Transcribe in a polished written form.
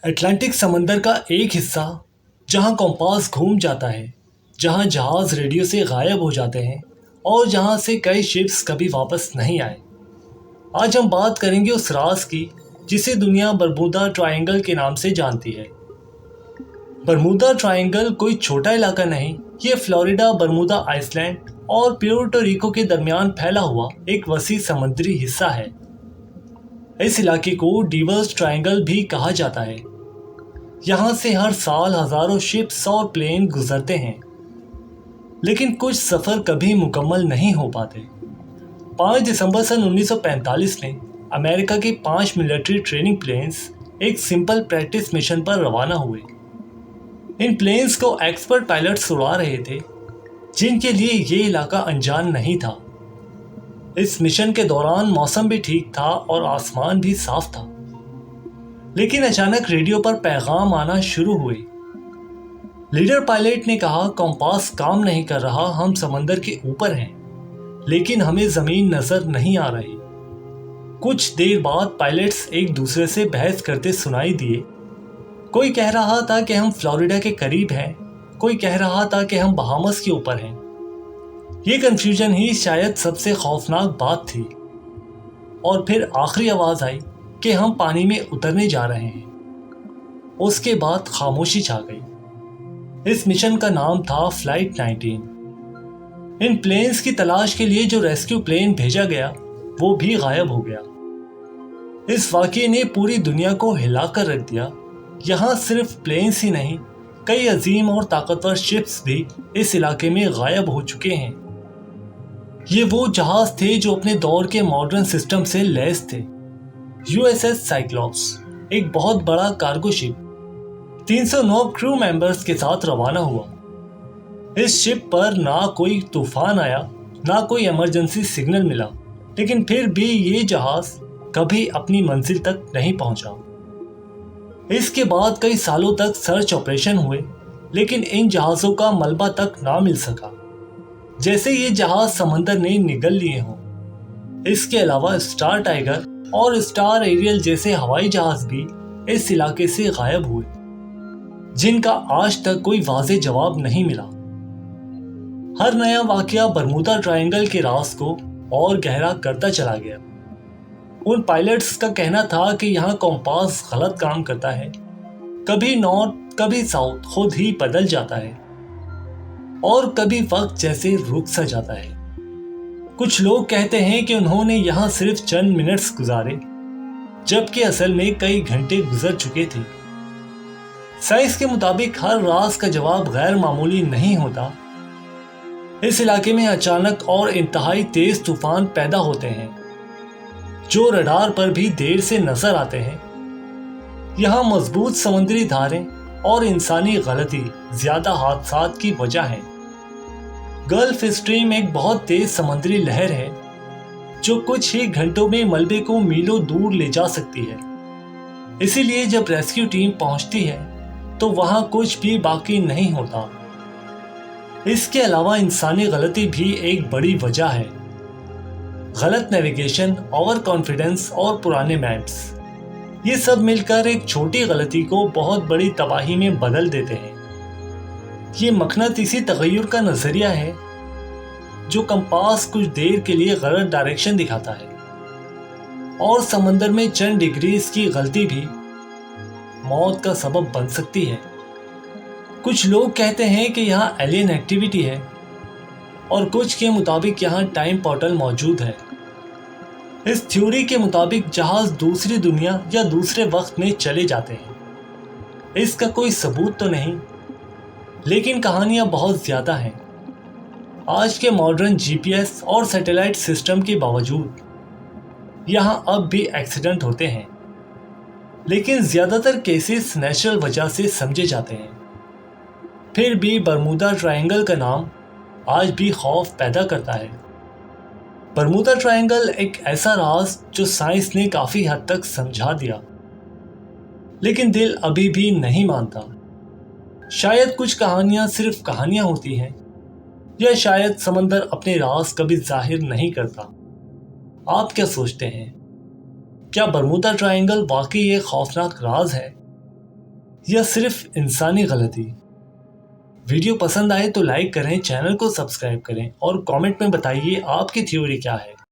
Atlantic سمندر کا ایک حصہ جہاں کمپاس گھوم جاتا ہے، جہاں جہاز ریڈیو سے غائب ہو جاتے ہیں اور جہاں سے کئی شپس کبھی واپس نہیں آئے۔ آج ہم بات کریں گے اس راز کی جسے دنیا برمودا ٹرائنگل کے نام سے جانتی ہے۔ برمودا ٹرائنگل کوئی چھوٹا علاقہ نہیں، یہ فلوریڈا، برمودا آئس لینڈ اور پیورٹو ریکو کے درمیان پھیلا ہوا ایک وسیع سمندری حصہ ہے۔ اس علاقے کو ڈیورس ٹرائنگل بھی کہا جاتا ہے۔ یہاں سے ہر سال ہزاروں شپس اور پلین گزرتے ہیں، لیکن کچھ سفر کبھی مکمل نہیں ہو پاتے۔ 5 دسمبر سن 1945 میں امریکہ کے 5 ملٹری ٹریننگ پلینز ایک سمپل پریکٹس مشن پر روانہ ہوئے۔ ان پلینز کو ایکسپرٹ پائلٹس اڑا رہے تھے جن کے لیے یہ علاقہ انجان نہیں تھا۔ اس مشن کے دوران موسم بھی ٹھیک تھا اور آسمان بھی صاف تھا، لیکن اچانک ریڈیو پر پیغام آنا شروع ہوئے۔ لیڈر پائلٹ نے کہا، کمپاس کام نہیں کر رہا، ہم سمندر کے اوپر ہیں لیکن ہمیں زمین نظر نہیں آ رہی۔ کچھ دیر بعد پائلٹس ایک دوسرے سے بحث کرتے سنائی دیے۔ کوئی کہہ رہا تھا کہ ہم فلوریڈا کے قریب ہیں، کوئی کہہ رہا تھا کہ ہم بہامس کے اوپر ہیں۔ یہ کنفیوژن ہی شاید سب سے خوفناک بات تھی۔ اور پھر آخری آواز آئی کہ ہم پانی میں اترنے جا رہے ہیں۔ اس کے بعد خاموشی چھا گئی۔ اس مشن کا نام تھا فلائٹ 19۔ ان پلینز کی تلاش کے لیے جو ریسکیو پلین بھیجا گیا وہ بھی غائب ہو گیا۔ اس واقعے نے پوری دنیا کو ہلا کر رکھ دیا۔ یہاں صرف پلینز ہی نہیں، کئی عظیم اور طاقتور شپس بھی اس علاقے میں غائب ہو چکے ہیں۔ یہ وہ جہاز تھے جو اپنے دور کے ماڈرن سسٹم سے لیس تھے۔ USS سائکلوپس ایک بہت بڑا کارگو شپ 309 کرو ممبرز کے ساتھ روانہ ہوا۔ اس شپ پر نہ کوئی طوفان آیا، نہ کوئی ایمرجنسی سگنل ملا، لیکن پھر بھی یہ جہاز کبھی اپنی منزل تک نہیں پہنچا۔ اس کے بعد کئی سالوں تک سرچ آپریشن ہوئے، لیکن ان جہازوں کا ملبہ تک نہ مل سکا، جیسے یہ جہاز سمندر نے نگل لیے ہوں۔ اس کے علاوہ اسٹار ٹائیگر اور اسٹار ایریل جیسے ہوائی جہاز بھی اس علاقے سے غائب ہوئے، جن کا آج تک کوئی واضح جواب نہیں ملا۔ ہر نیا واقعہ برمودا ٹرائنگل کے راز کو اور گہرا کرتا چلا گیا۔ ان پائلٹس کا کہنا تھا کہ یہاں کمپاس غلط کام کرتا ہے، کبھی نارتھ کبھی ساؤتھ خود ہی بدل جاتا ہے، اور کبھی وقت جیسے رک سا جاتا ہے۔ کچھ لوگ کہتے ہیں کہ انہوں نے یہاں صرف چند منٹس گزارے، جبکہ اصل میں کئی گھنٹے گزر چکے تھے۔ سائنس کے مطابق ہر راز کا جواب غیر معمولی نہیں ہوتا۔ اس علاقے میں اچانک اور انتہائی تیز طوفان پیدا ہوتے ہیں جو رڈار پر بھی دیر سے نظر آتے ہیں۔ یہاں مضبوط سمندری دھاریں اور انسانی غلطی زیادہ حادثات کی وجہ ہے۔ گلف اسٹریم ایک بہت تیز سمندری لہر ہے جو کچھ ہی گھنٹوں میں ملبے کو میلوں دور لے جا سکتی ہے۔ اسی لیے جب ریسکیو ٹیم پہنچتی ہے تو وہاں کچھ بھی باقی نہیں ہوتا۔ اس کے علاوہ انسانی غلطی بھی ایک بڑی وجہ ہے۔ غلط نیویگیشن، اوور کانفیڈنس اور پرانے میپس، یہ سب مل کر ایک چھوٹی غلطی کو بہت بڑی تباہی میں بدل دیتے ہیں۔ یہ مقناطیسی تغیر کا نظریہ ہے جو کمپاس کچھ دیر کے لیے غلط ڈائریکشن دکھاتا ہے، اور سمندر میں چند ڈگریز کی غلطی بھی موت کا سبب بن سکتی ہے۔ کچھ لوگ کہتے ہیں کہ یہاں ایلین ایکٹیویٹی ہے، اور کچھ کے مطابق یہاں ٹائم پورٹل موجود ہے۔ اس تھیوری کے مطابق جہاز دوسری دنیا یا دوسرے وقت میں چلے جاتے ہیں۔ اس کا کوئی ثبوت تو نہیں، لیکن کہانیاں بہت زیادہ ہیں۔ آج کے ماڈرن GPS اور سیٹلائٹ سسٹم کے باوجود یہاں اب بھی ایکسیڈنٹ ہوتے ہیں، لیکن زیادہ تر کیسز نیچرل وجہ سے سمجھے جاتے ہیں۔ پھر بھی برمودا ٹرائنگل کا نام آج بھی خوف پیدا کرتا ہے۔ برمودا ٹرائنگل ایک ایسا راز جو سائنس نے کافی حد تک سمجھا دیا، لیکن دل ابھی بھی نہیں مانتا۔ شاید کچھ کہانیاں صرف کہانیاں ہوتی ہیں، یا شاید سمندر اپنے راز کبھی ظاہر نہیں کرتا۔ آپ کیا سوچتے ہیں؟ کیا برمودا ٹرائنگل واقعی ایک خوفناک راز ہے؟ یا صرف انسانی غلطی؟ ویڈیو پسند آئے تو لائک کریں، چینل کو سبسکرائب کریں اور کامنٹ میں بتائیے آپ کی تھیوری کیا ہے۔